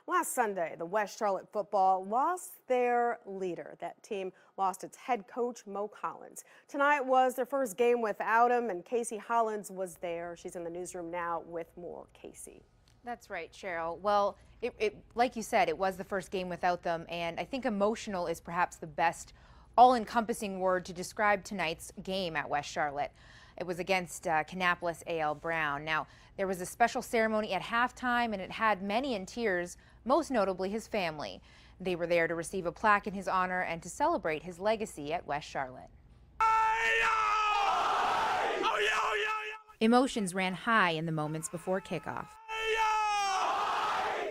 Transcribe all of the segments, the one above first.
Last Sunday, the West Charlotte football lost their leader. That team lost its head coach, Mo Collins. Tonight was their first game without him, and Casey Hollins was there. She's in the newsroom now with more. Casey. That's right, Cheryl. Well, like you said, it was the first game without them, and I think emotional is perhaps the best all-encompassing word to describe tonight's game at West Charlotte. It was against Kannapolis A.L. Brown. Now, there was a special ceremony at halftime, and it had many in tears, most notably his family. They were there to receive a plaque in his honor and to celebrate his legacy at West Charlotte. Emotions ran high in the moments before kickoff.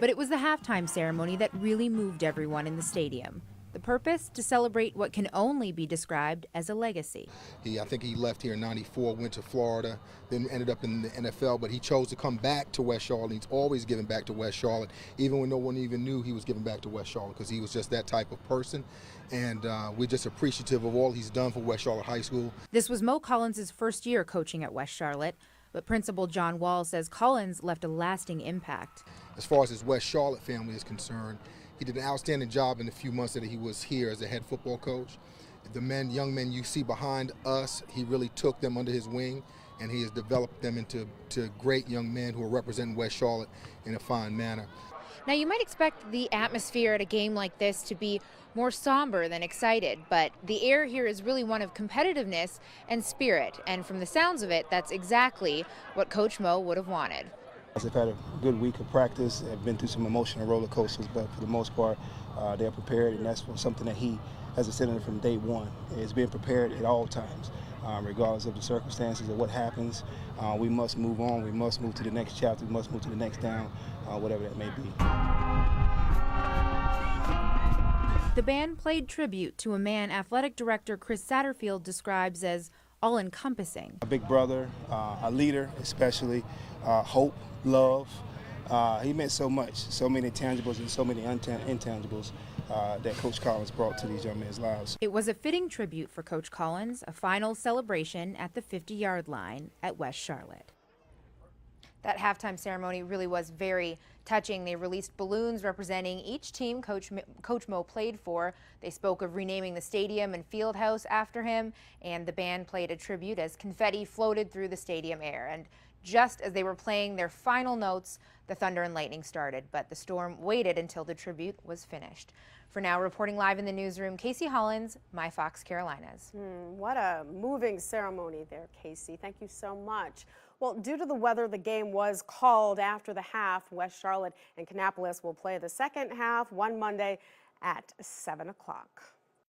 But it was the halftime ceremony that really moved everyone in the stadium. The purpose? To celebrate what can only be described as a legacy. I think he left here in '94, went to Florida, then ended up in the NFL, but he chose to come back to West Charlotte. He's always given back to West Charlotte, even when no one even knew he was giving back to West Charlotte, because he was just that type of person. And we're just appreciative of all he's done for West Charlotte High School. This was Mo Collins' first year coaching at West Charlotte, but Principal John Wall says Collins left a lasting impact. As far as his West Charlotte family is concerned, he did an outstanding job in the few months that he was here as a head football coach. The young men you see behind us, he really took them under his wing, and he has developed them into great young men who are representing West Charlotte in a fine manner. Now, you might expect the atmosphere at a game like this to be more somber than excited, but the air here is really one of competitiveness and spirit, and from the sounds of it, that's exactly what Coach Mo would have wanted. They've had a good week of practice. They've been through some emotional roller coasters, but for the most part, they're prepared, and that's something that he has ascended from day one, is being prepared at all times, regardless of the circumstances or what happens. We must move on. We must move to the next chapter. We must move to the next down, whatever that may be. The band played tribute to a man athletic director Chris Satterfield describes as all-encompassing. A big brother, a leader especially, hope, love. He meant so much, so many tangibles and so many intangibles that Coach Collins brought to these young men's lives. It was a fitting tribute for Coach Collins, a final celebration at the 50-yard line at West Charlotte. That halftime ceremony really was very touching. They released balloons representing each team Coach Mo played for. They spoke of renaming the stadium and field house after him, and the band played a tribute as confetti floated through the stadium air. And just as they were playing their final notes, the thunder and lightning started, but the storm waited until the tribute was finished. For now, reporting live in the newsroom, Casey Hollins, My Fox Carolinas. What a moving ceremony there, Casey. Thank you so much. Well, due to the weather, the game was called after the half. West Charlotte and Kannapolis will play the second half one Monday at 7 o'clock.